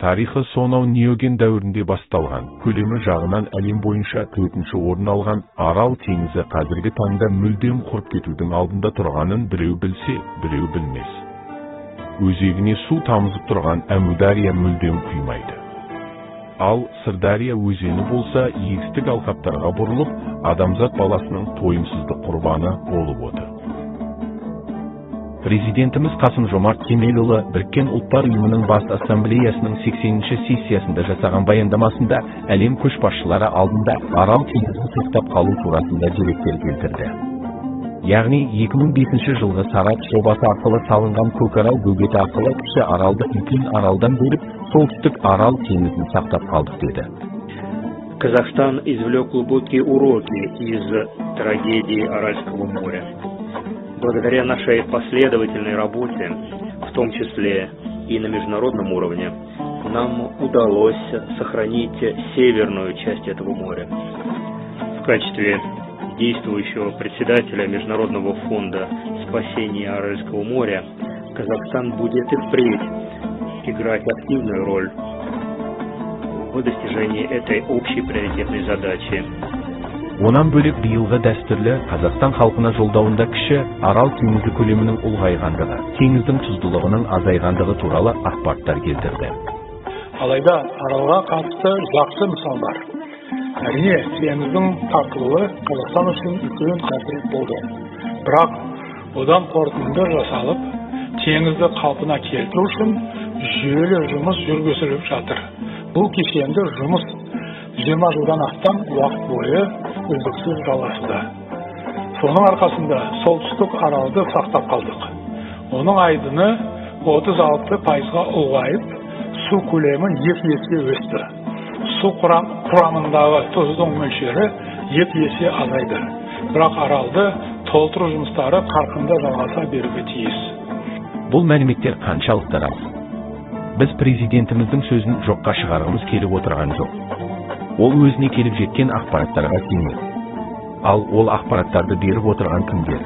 Тарихы сонау неоген дәуірінде басталған, көлемі жағынан әлем бойынша 4-ші орын алған Арал теңізі қазіргі таңда мүлдем құрып кетудің алдында тұрғанын біреу білсе, біреу білмес. Өзегіне су тамызып тұрған Әмудария мүлдем құймайды. Ал Сырдария өзені болса, егістік алқаптарға бұрылып, адамзат баласының тойымсыздық құрбаны болып отыр. Президентimiz Қасым-Жомарт Кемелұлы Біріккен Ұлттар Ұйымының бас ассамблеясының 80-ші сессиясында жасаған баяндамасында әлем көшбасшылары алдында Арал теңізін сақтап қалу турасында деректер келтірді. Яғни 2005 жылғы Сарат жобасы арқылы салынған Көкарал бөгеті арқылы кіші Аралды үлкен Аралдан бөліп, солтүстік Арал теңізін сақтап қалдық деді. Казахстан извлек глубокие уроки из трагедии Аральского моря. Благодаря нашей последовательной работе, в том числе и на международном уровне, нам удалось сохранить северную часть этого моря. В качестве действующего председателя Международного фонда спасения Аральского моря Казахстан будет и впредь играть активную роль в достижении этой общей приоритетной задачи. Онан бөлек биылғы дәстүрлі Қазақстан халқына жолдауында кіші Арал теңізі көлемінің ұлғайғандығы, теңіздің тұздылығының азайғандығы туралы ақпараттар келтірді. Алайда Аралға қатысты жақсы мысал бар. Әрине, теңіздің тартылуы Қазақстан үшін үлкен қасірет болды. Бірақ одан қорытынды жасалып, теңізді қалпына келтіру үшін жүйелі жұмыс жүргізіліп жатыр. Бұл кешенді жұмыс 20 жылдан астам уақыт бойы үздіксіз жалғасуда. Соның арқасында солтүстік Аралды сақтап қалдық. Оның айдыны 36%-ға ұлғайып, су көлемі 2 есе өсті. Су құрамындағы тұздың мөлшері 2 есе азайды. Бірақ Аралды толтыру жұмыстары қарқынды жалғаса беруге тиіс. Бұл мәліметтер қаншалықты рас? Біз президентіміздің сөзін жоққа шығарғымыз келіп отырған жоқ. Ол өзіне келіп жеткен ақпараттарға сенеді. Ал ол ақпараттарды беріп отырған кімдер?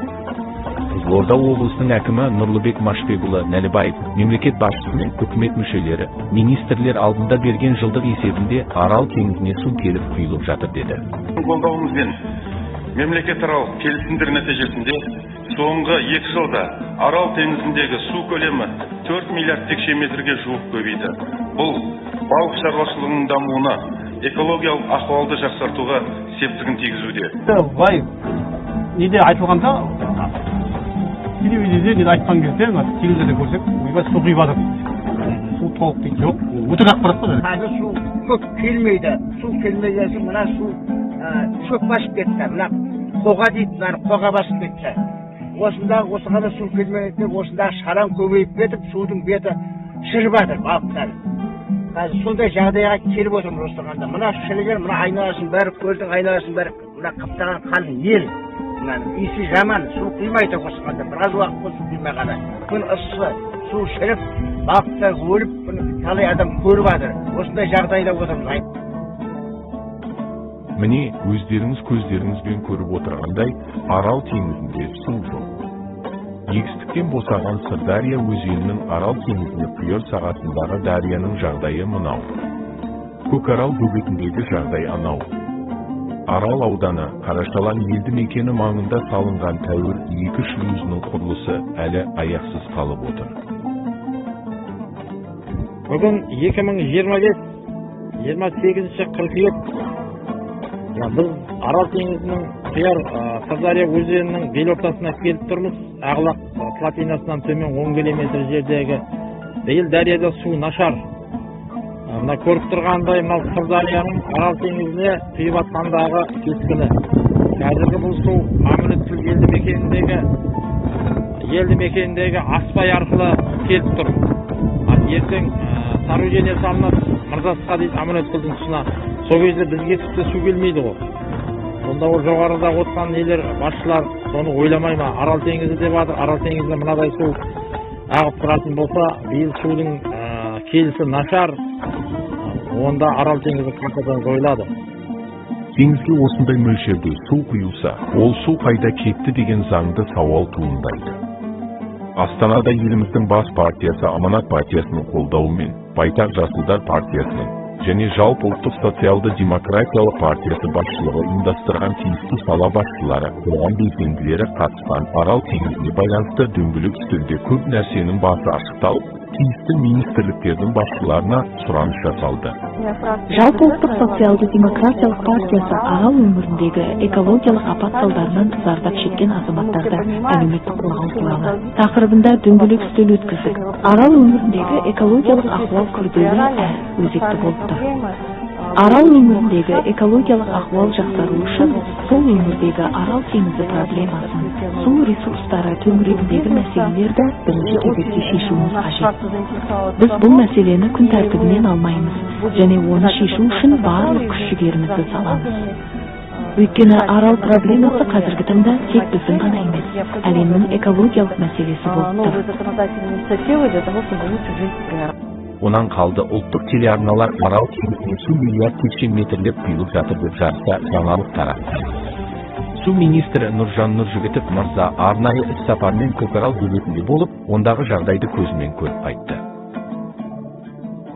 Қызылорда облысының әкімі Нұрлыбек Машбекұлы Нәлібаев, мемлекет басшысы мен үкімет мүшелері, министрлер алдында берген жылдық есебінде Арал теңізіне су келіп құйылып жатыр деді. Қолдауымызбен мемлекетаралық келісімдер нәтижесінде соңғы 2 жылда Арал теңізіндегі су көлемі 4 миллиард текше метрге жуық көбейді. Бұл балық шаруашылығының дамуына, экологиялық ахуалды жақсартуға септігін тигізуде. Былай неде айтылғанда, телевизияда неде айтқан кезде, телевизияда көрсек, су құйып жатыр. Су толық дейді, жоқ. Өтірік ақпарат па? Қазір су көп келмейді. Су келмеген соң мына су шөп басып кетті. Мына қоға дейді, мына қоға басып кетті. Осындағы осыған су келмегенде осындағы шаран көбейіп кетіп, судың беті шіріп жатыр балықтар. Қазір сондай жағдайға келіп отырмыз осығанда. Мына шіріген, мына айналасын бәрі, көздің айналасын бәрі, мына қаптаған қалың ел. Иісі жаман, су құймайды осығанда. Біраз уақыт бұл су құймағаны. Күн ыссы, су шіріп, балықтар өліп, талай адам көріп жатыр. Осындай жағдайда отырмыз. Міне, өздеріңіз көздеріңізбен көріп отырғандай, Арал теңізінде су жоқ. Егістіктен босаған Сырдария өзенінің Арал теңізіне құйыр сағасындағы дарияның жағдайы мынау. Көкарал бөгетіндегі жағдай анау. Арал ауданы Қарашалан елді мекені маңында салынған тәуір 2 шлюзінің құрылысы әлі аяқсыз қалып отыр. Бүгін 2025-28 қыркүйек біз Арал теңізінің құяр Сырдария өзенінің бел ортасына келіп тұрмыз. Ағлақ плотинасынан төмен 10 км жердегі биыл дарияда су нашар. Мына көріп тұрғандай Сырдарияның Арал теңізіне құйып атқандағы кескіні. Қазіргі бұл су Аманөткөл елді мекеніндегі Аспай арқылы келіп тұр. Ертең Сарыөзенге салынып, Мырзасқа дейді Аманөткөлдің тұсына. Сол кезде бізге тіпті су келмейді ғой. Сонда ол жоғарыда отырған нелер басшылар соны ойламай ма? Арал теңізі деп жатыр. Арал теңізінде мынадай су ағып тұратын болса, биыл судың келісі нашар. Онда Арал теңізі қайтадан жойылады. Теңізге осындай мөлшерде су құйылса, ол су қайда кетті деген заңды сауал туындайды. Астанада еліміздің бас партиясы Аманат партиясының қолдауымен, Байтақ Жасылдар партиясының және жалпы ұлттық социалды демократиялық партиясы басшылығы ұйымдастырған тиісті сала басшылары, қоғам белсенділері қатысқан Арал теңізіне байланысты дөңгелек үстелде көп нәрсенің басы ашықталып, тиісті министрліктердің басшыларына сұраныс жасалды. Жалпы ұлттық социалды демократиялық партиясы Арал өңіріндегі экологиялық апат салдарынан зардап шеккен азаматтарды әлеуметтік қорғау туралы тақырыбында дөңгелек үстел өткіздік. Арал өңіріндегі экологиялық ахуал күрделі әрі өзекті болып тұр. Арал өңіріндегі экологиялық ахуал жақсару үшін сол өңірдегі Арал теңізі проблемасын, су ресурстары төңірегіндегі мәселелерді бірінші кезекте шешуіміз қажет. Біз бұл мәселені күн тәртібінен алмаймыз және оны шешу үшін барлық күш-жігерімізді саламыз. Өйткені Арал проблемасы қазіргі таңда тек біздің ғана емес, әлемнің экологиялық мәселесі болып тұр. Онан қалды ұлттық телеарналар Арал теңізіне су миллиард текше метрлеп құйылып жатыр деп жарыса жаңалық таратты. Су министрі Нұржан Нұржігітов мырза арнайы іс-сапармен Көкарал бөлетінде болып, ондағы жағдайды көзімен көріп қайтты.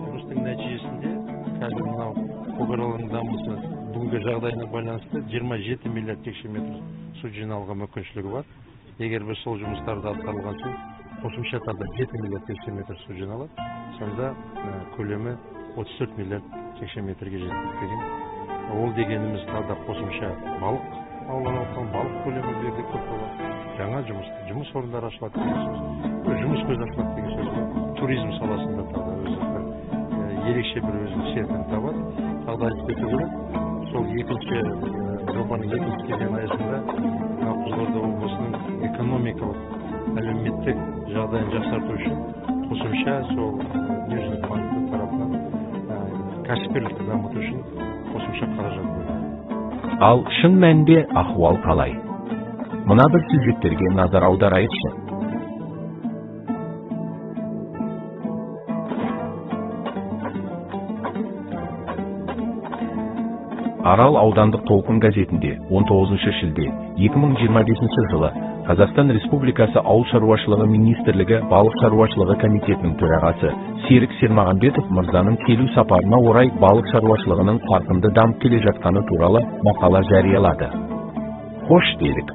Жұмыстың нәтижесінде қазір мынау Көкаралдың дамысы бүгінгі жағдайына байланысты 27 миллиард текше метр су жиналуға мүмкіншілігі бар. Егер біз сол жұмыстарды атқарылған соң қосымша тағы 7 миллиард текше метр су жиналады, сонда көлемі 34 миллиард текше метрге жетеді деген. Ол дегеніміз тағы қосымша балық ауланып отқан балық көлемі берде көп болады. Жаңа жұмыс орындары ашылады деген сөз. Жұмыс көзі ашылады деген сөз. Туризм саласында тағы өзі ерекше бір өзінің серпін табады. Тағы айтып кету керек. Сол екінші жобаның екінші кезеңі аясында Қызылорда облысының экономикалық әлеуметтік жағдайын жақсарту үшін қосымша сол дүниежүзілік банк тарапынан кәсіпкерлікті дамыту үшін қосымша қаражат бөлінді. Ал шын мәнінде ахуал қалай? Мына бір сюжеттерге назар аударайықшы. Арал аудандық толқын газетінде 19 шілде 2025 жылы Қазақстан Республикасы Ауыл шаруашылығы министрлігі балық шаруашылығы комитетінің төрағасы Серік Сермағанбетов мырзаның келу сапарына орай балық шаруашылығының қарқынды дамып келе жатқаны туралы мақала жариялады. Хош делік.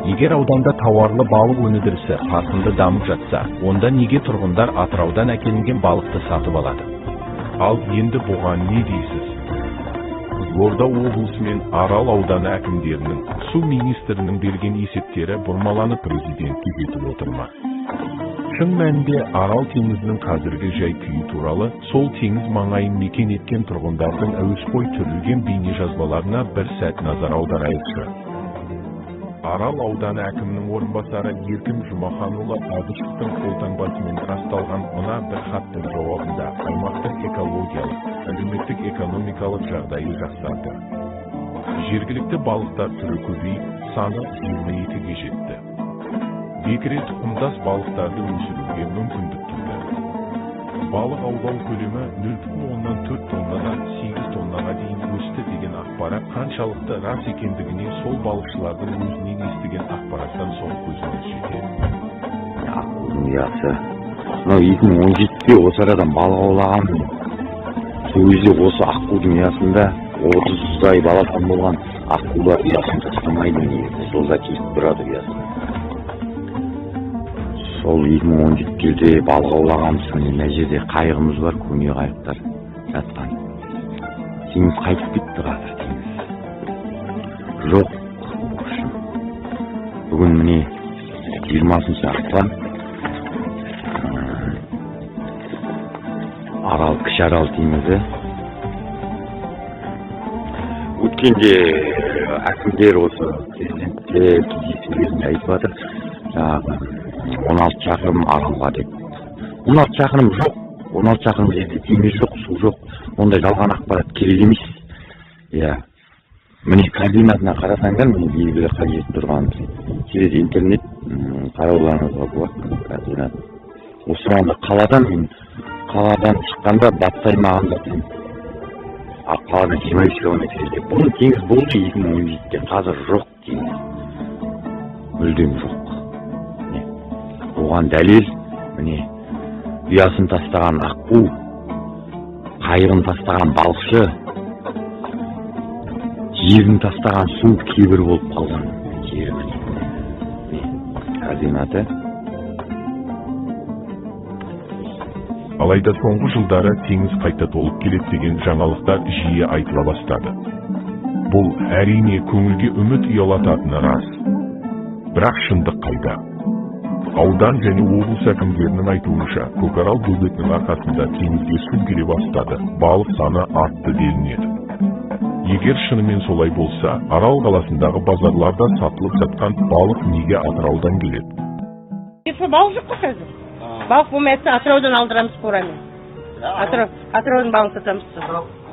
Егер ауданда тауарлы балық өндірісі қарқынды дамып жатса, онда неге тұрғындар Атыраудан әкелінген балықты сатып алады? Ал енді бұған не дейсіз? Қызылорда облысы мен Арал ауданы әкімдерінің су министрінің берген есептері бұрмаланып президентке жетіп отыр ма? Шын мәнінде Арал теңізінің қазіргі жай-күйі туралы сол теңіз маңайын мекен еткен тұрғындардың әуесқой түсірілген бейнежазбаларына бір сәт назар аударайықшы. Арал ауданы әкімінің орынбасары Еркін Жұмаханұлы Әбішевтің қолтаңбасымен расталған мына бір хаттың жауабында аймақтың экологиялық, әлеуметтік экономикалық жағдайы жақсарды. Жергілікті балықтар түрі көбейіп, саны 22-ге жетті. Бекіре тұқымдас балықтарды өсіруге мүмкіндік туды. Балық аулау көлемі 0,4 тоннадан 8 тоннаға дейін өсті деген ақпарат қаншалықты рас екендігіне сол балықшылардың өзінен естіген ақпараттан соң көзіміз жетеді. Аққудың ұясы. Мынау 2017-те осы арадан балық аулаған. Сол кезде осы аққудың ұясында 30 балапан болған аққулар ұясын тастамайды негізі. Солда кесіп тұрады ұясын. Сол 2017 жылда балық аулағанбыз, мына жерде қайығымыз бар, көне қайықтар жатқан. Теңіз қайтып кетті қазір теңіз. Жоқ. Бүгін міне 20 ақпан Арал, Кіші Арал теңізі. Өткенде әкімдер осы президентте кездесулерінде айтып жатыр. 16 шақырым Аралға деп. 16 шақырым жоқ. 16 шақырым жерде теңіз жоқ, су жоқ. Ондай жалған ақпарат керек емес. Міне координатына қарасаңдар, міне белгілі қажет тұрған. Через интернет қарауларыңызға болады координат. Осы маңда қаладан шыққанда батыс аймағында қаладан 23 километр жерде. Бұл теңіз болды 2017-те, қазір жоқ теңіз. Мүлдем жоқ. оған дәлел міне ұясын тастаған аққу, қайығын тастаған балықшы, жерін тастаған су кейбір болып қалған жеріміз. Координаты. Алайда соңғы жылдары теңіз қайта толып келеді деген жаңалықтар жиі айтыла бастады. Бұл әрине көңілге үміт ұялататыны рас. Бірақ шындық қайда? Аудан және облыс әкімдерінің айтуынша, Көкарал бөгетінің арқасында теңізге су келе бастады, балық саны артты делінеді. Егер шынымен солай болса, Арал қаласындағы базарларда сатылып жатқан балық неге Атыраудан келеді? Балық жоқ қой қазір. Балық болмайатса Атыраудан алдырамыз қорамен. Атыраудан балық сатамыз.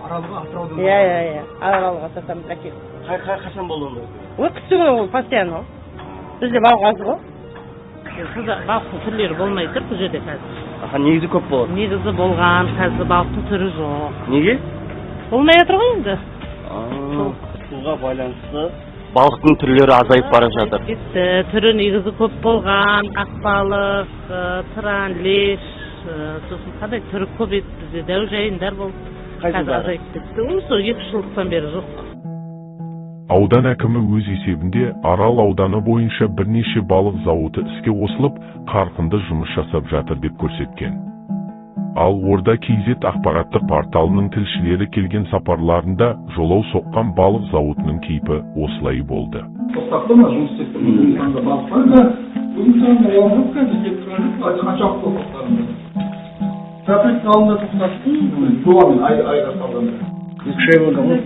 Атыраудан? Иә, Аралға сатамыз әкеліп. Қашан болды онда? Ой, күтсің ол постоянно. Бізде балық аз ғой. Балықтың түрлері болмай тұр бұл жерде қазір. Негізі көп болады? Негізі болған, қазір балықтың түрі жоқ. Неге? Болмай жатыр ғой енді. Суға байланысты балықтың түрлері азайып бара жатыр. Түрі негізі көп болған, ақбалық, тыран, леш, сосын қандай түрі көп еді бізде, дәу жайындар болды. Қазір азайып кетті. Осы 2 жылдықтан бері жоқ. Аудан әкімі өз есебінде Арал ауданы бойынша бірнеше балық зауыты іске қосылып, қарқынды жұмыс жасап жатыр деп көрсеткен. Ал Орда KZ ақпараттық порталының тілшілері келген сапарларында жолау соққан балық зауытының кейпі осылай болды. Тоқтақты ма жұмыс істеп балықтар да бүгін таңда оянып қазір деп тұрады, қаншалық тоқтатты? Трафик алдында тоқтатты, жоламен айға салғанда. 2 ай болды ғой.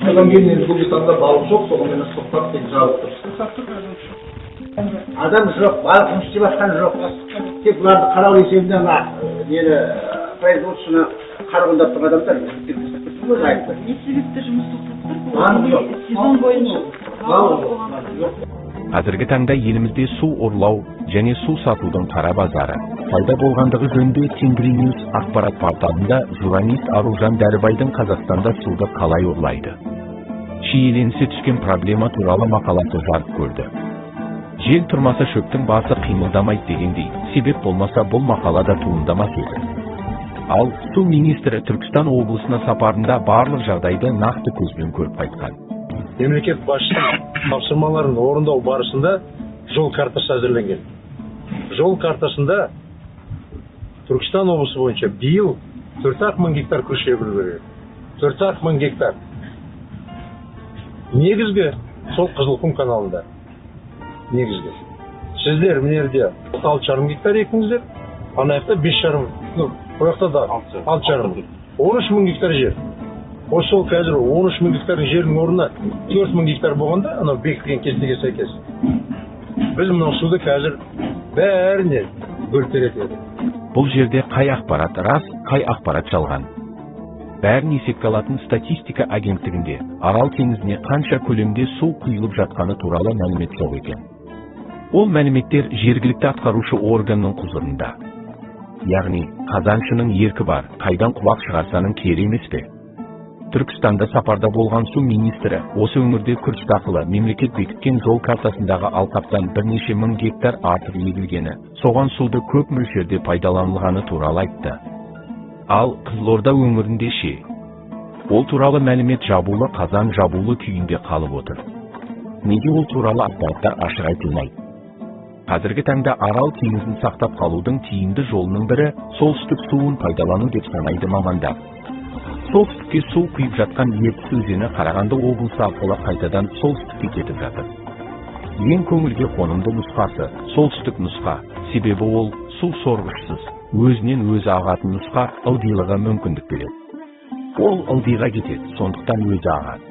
Одан кейін бүгін таңда балық жоқ, соған тоқтап тек жауып тұр. Адам жоқ, балық жұмыс істеп жатқан жоқ. Тек бұларды қарау есебінде нені производствоны қарғындап тұрған адамдар. Не себепті жұмыс тоқтаттыр? Сезон бойынша. Қазіргі таңда елімізде су ұрлау және су сатудың қара базары пайда болғандығы жөнінде Тенгриньюс ақпарат порталында журналист Аружан Дәрібайдың Қазақстанда суды қалай ұрлайды шиеленісе түскен проблема туралы мақаласы жарық көрді. Жел тұрмаса шөптің басы қимылдамайды дегендей, себеп болмаса бұл мақалада туындамас еді. Ал су министрі Түркістан облысына сапарында барлық жағдайды нақты көзбен көріп қайтқан. Мемлекет басшысының тапсырмаларын орындау барысында жол картасы әзірленген. Жол картасында Түркістан облысы бойынша биыл 4 мың гектар күріш егілуі керек. 4 мың гектар. Негізгі сол Қызылқұм каналында. Негізгі. Сіздер мінерде 6,5 гектар екіңіздер, анаяқта 5,5, ояқта да 6,5. 13 мың гектар жер. Осы сол қазір 13 мың гектардың жердің орнына 4 мың гектар болғанда, анау бекітілген кестеге сәйкес. Біз мынау суды қазір бәріне бөліп береді. Бұл жерде қай ақпарат рас, қай ақпарат жалған. Бәрін есепке алатын статистика агенттігінде Арал теңізіне қанша көлемде су құйылып жатқаны туралы мәлімет жоқ екен. Ол мәліметтер жергілікті атқарушы органның құзырында. Яғни қазаншының еркі бар, қайдан құлақ шығарсаның кері емес пе? Түркістанда сапарда болған су министрі осы өңірде күріш дақылы мемлекет бекіткен жол картасындағы алқаптан бірнеше мың гектар артық егілгені, соған суды көп мөлшерде пайдаланылғаны туралы айтты. Ал Қызылорда өңірінде ше? Ол туралы мәлімет жабулы қазан жабулы күйінде қалып отыр. Неге ол туралы ақпараттар ашық айтылмайды? Қазіргі таңда Арал теңізін сақтап қалудың тиімді жолының бірі солтүстік суын пайдалану деп санайды мамандар. Солтүстікке су құйып жатқан Ертіс өзені Қарағанды облысы арқылы қайтадан солтүстікке кетіп жатыр. Ең көңілге қонымды нұсқасы солтүстік нұсқа, себебі ол су сорғышсыз, өзінен өзі ағатын нұсқа ылдилығы мүмкіндік береді. Ол ылдиға кетеді, сондықтан өзі ағады.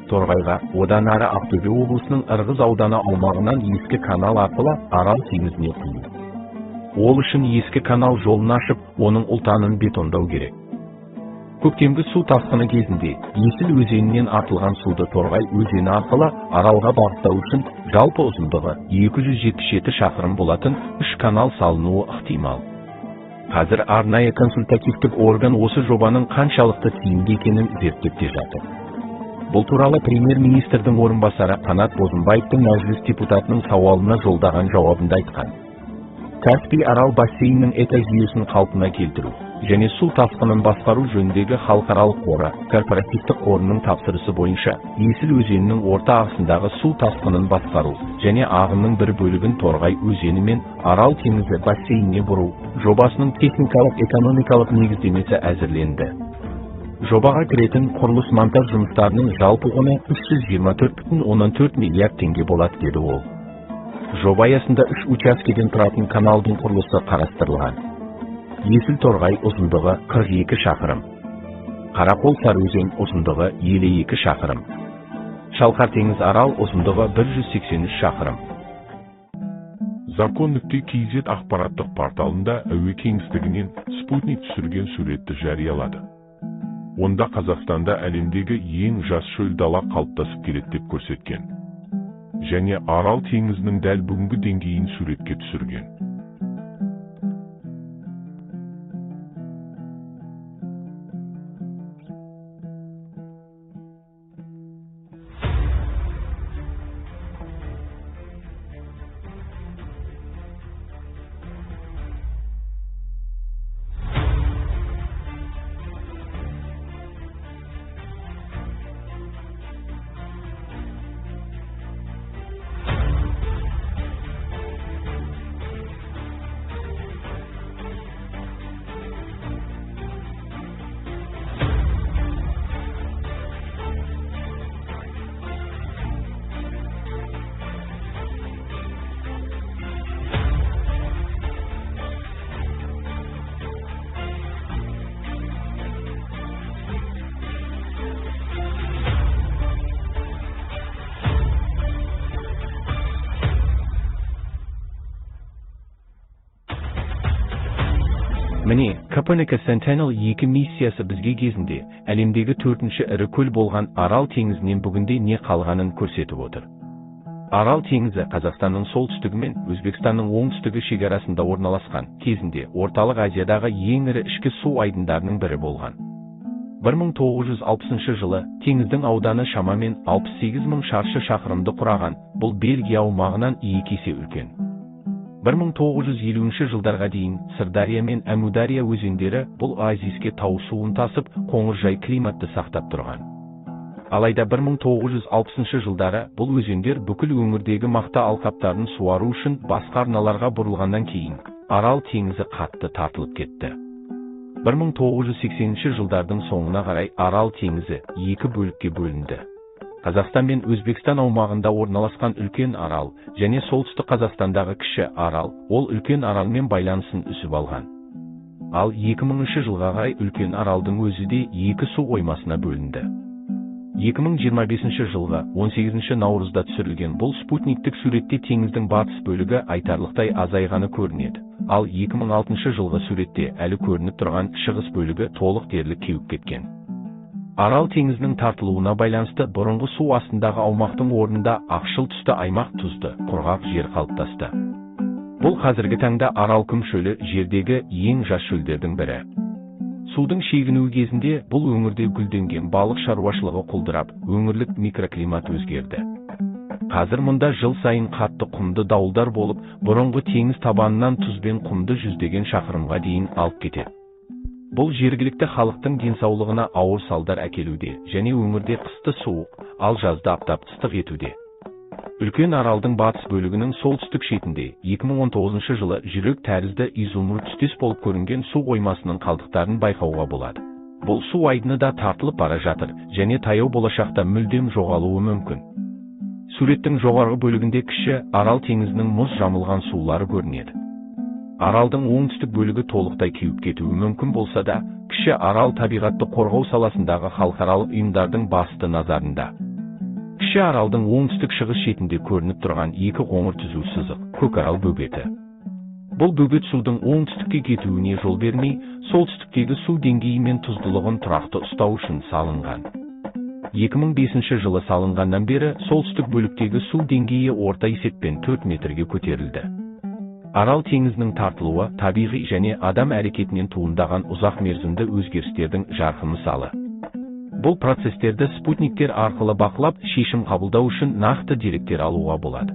Торғайға, одан ары Ақтөбе облысының Ырғыз ауданы аумағынан ескі канал арқылы Арал теңізіне құю. Ол үшін ескі канал жолын ашып, оның ұлтанын бетондау керек. Көктемгі су тасқыны кезінде Есіл өзенінен артылған суды Торғай өзені арқылы Аралға бағыттау үшін жалпы ұзындығы 277 шақырым болатын 3 канал салынуы ықтимал. Қазір арнайы консультативтік орган осы жобаның қаншалықты тиімді екенін зерттеп те жатыр. Бұл туралы премьер-министрдің орынбасары Қанат Бозымбаевтың мәжіліс депутатының сауалына жолдаған жауабында айтқан. Каспий арал бассейнінің экожүйесін қалпына келтіру және су тасқынын басқару жөніндегі халықаралық қоры корпоративтік қорының тапсырысы бойынша Есіл өзенінің орта ағысындағы су тасқынын басқару және ағынның бір бөлігін Торғай өзені мен Арал теңізі бассейніне бұру жобасының техникалық экономикалық негіздемесі әзірленді. Жобаға кіретін құрылыс монтаж жұмыстарының жалпы құны 324,4 миллиард теңге болады деді ол. Жоба аясында 3 учаскеден тұратын каналдың құрылысы қарастырылған. Есіл Торғай ұзындығы 42 шақырым. Қарақол Сарыөзен ұзындығы 52 шақырым. Шалқар теңіз Арал ұзындығы 183 шақырым. Закон.kz ақпараттық порталында әуе кеңістігінен спутник түсірген суретті жариялады. Онда Қазақстанда әлемдегі ең жас шөл дала қалыптасып келеді деп көрсеткен. Және Арал теңізінің дәл бүгінгі деңгейін суретке түсірген. Міне, Коперник Sentinel 2 миссиясы бізге кезінде әлемдегі 4-ші ірі көл болған Арал теңізінен бүгінде не қалғанын көрсетіп отыр. Арал теңізі Қазақстанның солтүстігі мен Өзбекстанның оңтүстігі шекарасында орналасқан, кезінде Орталық Азиядағы ең ірі ішкі су айдындарының бірі болған. 1960 жылы теңіздің ауданы шамамен 68.000 шаршы шақырымды құраған, бұл Бельгия аумағынан 2 есе үлкен. 1950 жылдарға дейін Сырдария мен Әмудария өзендері бұл оазиске тау суын тасып, қоңыржай климатты сақтап тұрған. Алайда 1960 жылдары бұл өзендер бүкіл өңірдегі мақта алқаптарын суару үшін басқа арналарға бұрылғаннан кейін Арал теңізі қатты тартылып кетті. 1980 жылдардың соңына қарай Арал теңізі 2 бөлікке бөлінді. Қазақстан мен Өзбекстан аумағында орналасқан үлкен Арал және солтүстік Қазақстандағы кіші Арал, ол үлкен Аралмен байланысын үсіп алған. Ал 2000 жылға қарай үлкен Аралдың өзі де 2 су қоймасына бөлінді. 2025 жылғы 18 наурызда түсірілген бұл спутниктік суретте теңіздің батыс бөлігі айтарлықтай азайғаны көрінеді. Ал 2006 жылғы суретте әлі көрініп тұрған шығыс бөлігі толық дерлік кеуіп кеткен. Арал теңізінің тартылуына байланысты бұрынғы су астындағы аумақтың орнында ақшыл түсті аймақ тұзды, құрғақ жер қалыптасты. Бұл қазіргі таңда Арал күм шөлі жердегі ең жас шөлдердің бірі. Судың шегінуі кезінде бұл өңірде гүлденген балық шаруашылығы құлдырап, өңірлік микроклимат өзгерді. Қазір мұнда жыл сайын қатты құмды дауылдар болып, бұрынғы теңіз табанынан тұз бен құмды жүздеген шақырымға дейін алып кетеді. Бұл жергілікті халықтың денсаулығына ауыр салдар әкелуде және өңірде қысты суық, ал жазда аптап ыстық етуде. Үлкен Аралдың батыс бөлігінің солтүстік шетінде 2019 жылы жүрек тәрізді изумруд түстес болып көрінген су қоймасының қалдықтарын байқауға болады. Бұл су айдыны да тартылып бара жатыр және таяу болашақта мүлдем жоғалуы мүмкін. Суреттің жоғарғы бөлігінде кіші Арал теңізінің мұз жамылған сулары көрінеді. Аралдың оңтүстік бөлігі толықтай кеуіп кетуі мүмкін болса да, кіші Арал табиғатты қорғау саласындағы халықаралық ұйымдардың басты назарында. Кіші Аралдың оңтүстік шығыс шетінде көрініп тұрған 2 қоңыр түзу сызық, Көкарал бөгеті. Бұл бөгет судың оңтүстікке кетуіне жол бермей, солтүстіктегі су деңгейі мен тұздылығын тұрақты ұстау үшін салынған. 2005 жылы салынғаннан бері солтүстік бөліктегі су деңгейі орта есеппен 4 метрге көтерілді. Арал теңізінің тартылуы табиғи және адам әрекетінен туындаған ұзақ мерзімді өзгерістердің жарқын мысалы. Бұл процестерді спутниктер арқылы бақылап, шешім қабылдау үшін нақты деректер алуға болады.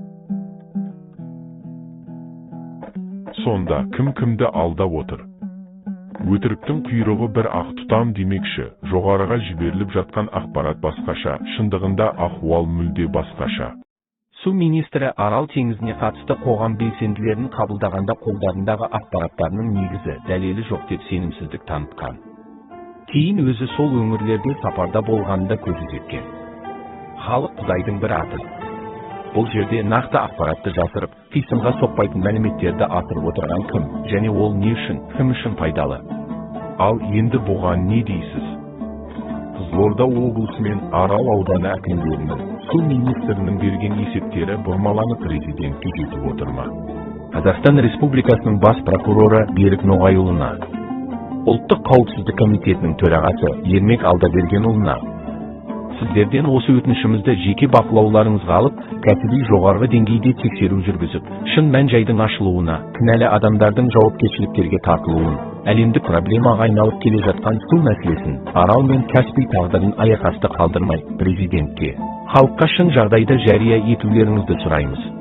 Сонда кім-кімді алдап отыр? Өтіріктің құйрығы бір ақ тұтам демекші, жоғарыға жіберіліп жатқан ақпарат басқаша, шындығында ахуал мүлде басқаша. Су министрі Арал теңізіне қатысты қоғам белсенділерін қабылдағанда қолдарындағы ақпараттарының негізі, дәлелі жоқ деп сенімсіздік танытқан. Кейін өзі сол өңірлерде сапарда болғанында көзі жеткен. Халық Құдайдың бір аты. Бұл жерде нақты ақпаратты жасырып, қисынға соқпайтын мәліметтерді асырып отырған кім, және ол не үшін, кім үшін пайдалы? Ал енді бұған не дейсіз? Қызылорда облысы мен Арал ауданы әкімдерінің, су министрінің берген есептері бұрмаланып президентке жетіп отыр ма? Қазақстан Республикасының бас прокуроры Берік Ноғайұлына, Ұлттық қауіпсіздік комитетінің төрағасы Ермек Алдабергенұлына, сіздерден осы өтінішімізді жеке бақылауларыңызға алып, кәсіби жоғарғы деңгейде тексеру жүргізіп, шын мән-жайдың ашылуына, кінәлі адамдардың жауапкершіліктерге тартылуын, әлемдік проблемаға айналып келе жатқан су мәселесін, Арал мен Каспий тағдырын аяқасты қалдырмай президентке, халыққа шын жағдайды жария етулеріңізді сұраймыз.